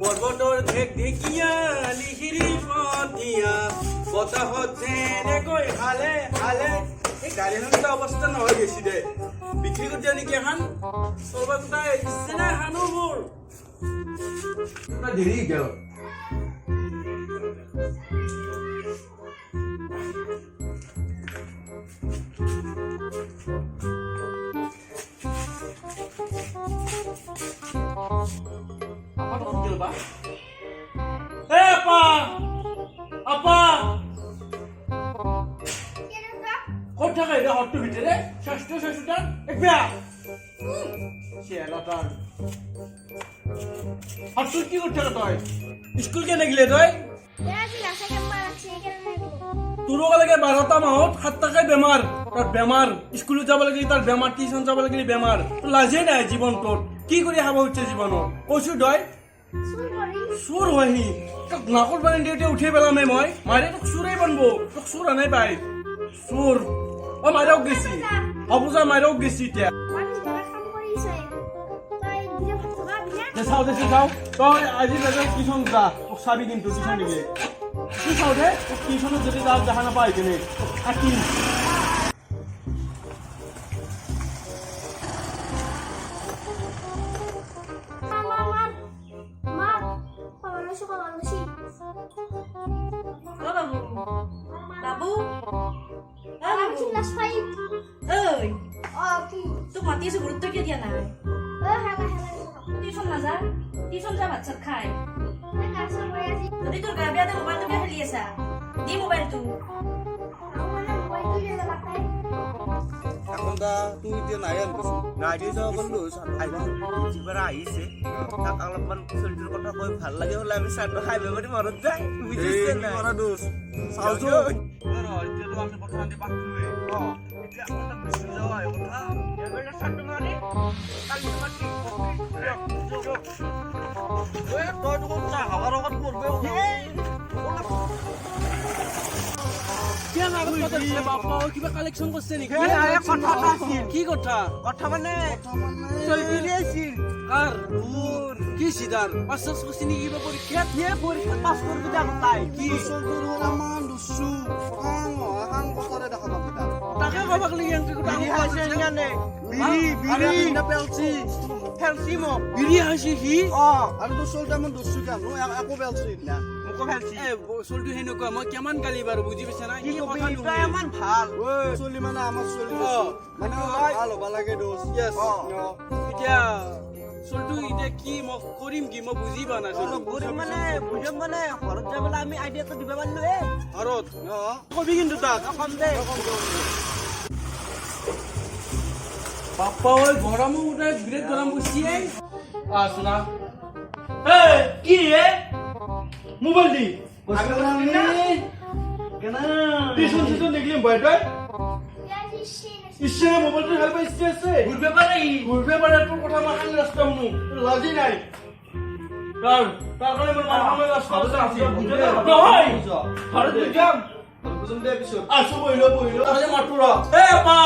পৰ্বতৰ ঢেক ঢেকীয়া লিহিৰি পথিয়া বতাহত যেনেকৈ হালে হালে এই গাড়ীখনৰ অৱস্থা নহয় গৈছি দে বিক্ৰী কৰি দিয়া নেকি এখন চবটা ইচ্ছে নাই হানো মোৰ দেৰি গেল Apa? Kau cakap dia hot tu bitte deh. Satu dan biar. Siapa hot tu kau cakap toy? School ke negli toy? Ya jelas saya kemarin sih kan nego. Turu kalau ke barata mahot, hatta ke bemar. Tar bemar. School jawab lagi tar bemar, tuition jawab lagi bemar. Tu laje na জীবন তোর কি করে হাবা হচ্ছে জীবন ওষুধ হয় সুর হয়নি নাকল বানি দিয়ে উঠে পেলাম মই মারে তোক সুরে বানবো তোক সুর আনাই পাই সুর ও মাইরাও গেছি অবুজা মাইরাও গেছি এতিয়া চাও দে চাও তই আজি বেজার টিউশন যা তোক চাবি কিন্তু টিউশন দিলে তুই চাও দে তোক টিউশনত যদি যা দেখা নাপাই কেনে আকি Babu, Aku jelas baik. Oh, ki. tuh mati sebelum tuh dia nai. Hela. Tisun nazar, tisun jabat serkai. Enggak sama ya sih. Tadi tuh gak ada mobile tuh dia liasa. Di mobile tuh. Aku mana mau itu dia pakai. এখন তা তুই যে নাই আনছো গাড়ি যাওয়া বললো আইবা জিবার আইছে তাক অলপমান চলটোৰ কথা কৈ ভাল লাগে হলে আমি সাত খাইবে মানে মনত যায় বুঝিছ না মরা দোস সাউজো এতিয়া তো আমি কথা আনি পাতলুৱে এতিয়া আমরা মিছিল যাওয়া কথা এবারে সাত মারি কালি মাটি ওই তই তো কথা হাওয়ার লগত করবে কেন আগত কথা দিলে বাপা কিবা কালেকশন করছে নেকি কথা আছিল কি কথা কথা মানে চলবি আছিল আর কি সিদার পাঁচশ কোশ্চেন কিবা পরীক্ষা পরীক্ষা পাস করবি দেখো তাই কি চলটোৰ অলপমান দুসু হাং বতরে দেখা পাবি তাকে কবাক লাগি এন্ট্রি করতে আমি আছে জানে বিড়ি না পেলছি ফেলছি মো বিড়ি হাসি কি আৰু তো চলটা মন দুসু কানো একো পেলছি না মোকো ফেলছি এ চলটো হেনকা মই কেমান গালি বাৰ বুজি পাইছা না কি কথা নুই ইমান ভাল চলি মানে আমাৰ চলি মানে ভাল হ'ব লাগে দোস ইয়েস এতিয়া চলটো এতিয়া কি মই কৰিম কি মই বুজি পোৱা নাই চলটো বুঝম মানে ঘৰত যাবলৈ আমি আইডিয়াটো দিব পাৰিলো ঘৰত কবি কিন্তু তাক কম দে বাপ্পা ওই গরম উঠে বিরাট গরম বসিয়ে আসনা কি রে মোবাইল দি টিউশন দেখলাম বয়টা Ya sih. ইচ্ছে মোবাইলটা হেল্প ইচ্ছে আছে ঘুরবে পারে তোর কথা মাখান রাস্তা মু লাজি নাই তার কারণে মোর মামা রাস্তা আছে বুঝে না হয় আরে তুই যাম বুঝুন দে এপিসোড আসো বইলো আরে মাটুরা এ আপা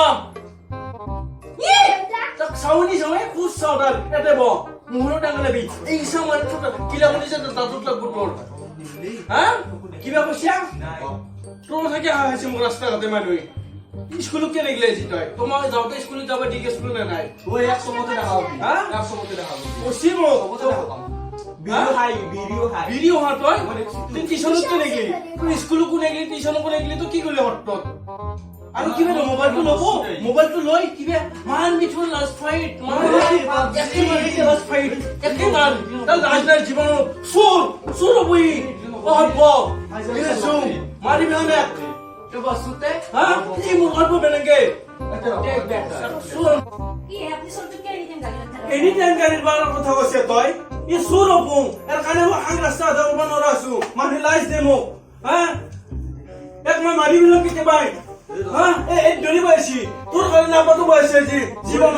tak sauni samai kus saudar ete bo muhuro dangale bi ei samar tuta kila muni jata tatut lag butol ha kiba kosia to thake haise mo rasta gate manui school কে নেগলে জি তই তোমার যাওতে স্কুল যাবে ঠিক school না নাই ওই 100 মতে দেখাও হ্যাঁ 100 মতে দেখাও ওসিমো ভিডিও হা তই তুই টিউশন তো নেগলি তুই স্কুল কো নেগলি টিউশন কো নেগলি তো কি করলে হট আৰু কিবা মোবাইলটো লব মোবাইলটো লৈ কিবা মান Mithu last fight last fight একে মান তার লাস্ট জীবন সুর বই হব মারি বেনে তো বসুতে হ্যাঁ এই মোবাইল কো বেনগে টেক ব্যাক সুর Iya, আপনি চলটো কে এনি টাইম গাড়ি এনি টাইম গাড়ির বাড়ার কথা কইছে তই ই সুর বং এর কানে আং রাস্তা দাও বানরা আসু মানে লাইস দেমো হ্যাঁ এক মা মারি বিলো কি ভাই হ্যাঁ এই দড়ি বয়সী তোর কারণে আপাতত বয়সে জীবন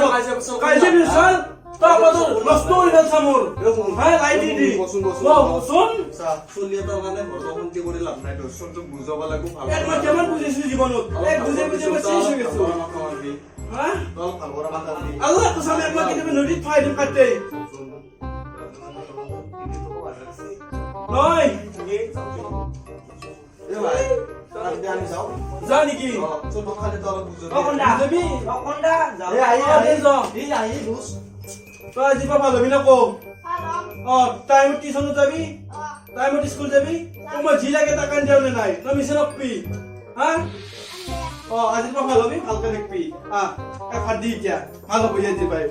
কাইছে বিশাল তারপর নষ্ট হয়ে গেল সামর হ্যাঁ লাইটি দি বসুন চলিয়ে তো মানে হরমন্তি করে লাভ নাই দোষ তো বুঝাব লাগু ভাল এক মাস কেমন বুঝিস জীবনত এক বুঝে শেষ হয়ে গেছে হ্যাঁ দল ভাল বড় বাতা দি আল্লাহ তো সামনে এক মাস কেটে নদী ফাইল কাটতে নহয় এ ভাই তাক দিয়া আনি যাও যা নেকি ছোট খালি তলত বুঝবি যাবি এ আহি দে যা। এই আহি বুঝ তই আজি পৰা ভাল হবি নকৌ Hello. টাইমত টিউচনত যাবি Oh. টাইমত স্কুল যাবি তোক মই যি লাগে তাক আনি দিওঁ নে নাই তই মিছে নকবি হা And আজিৰ পৰা ভাল হবি ভালকে দেখবি ভাত দি এতিয়া ভাল হ'ব আজি পাই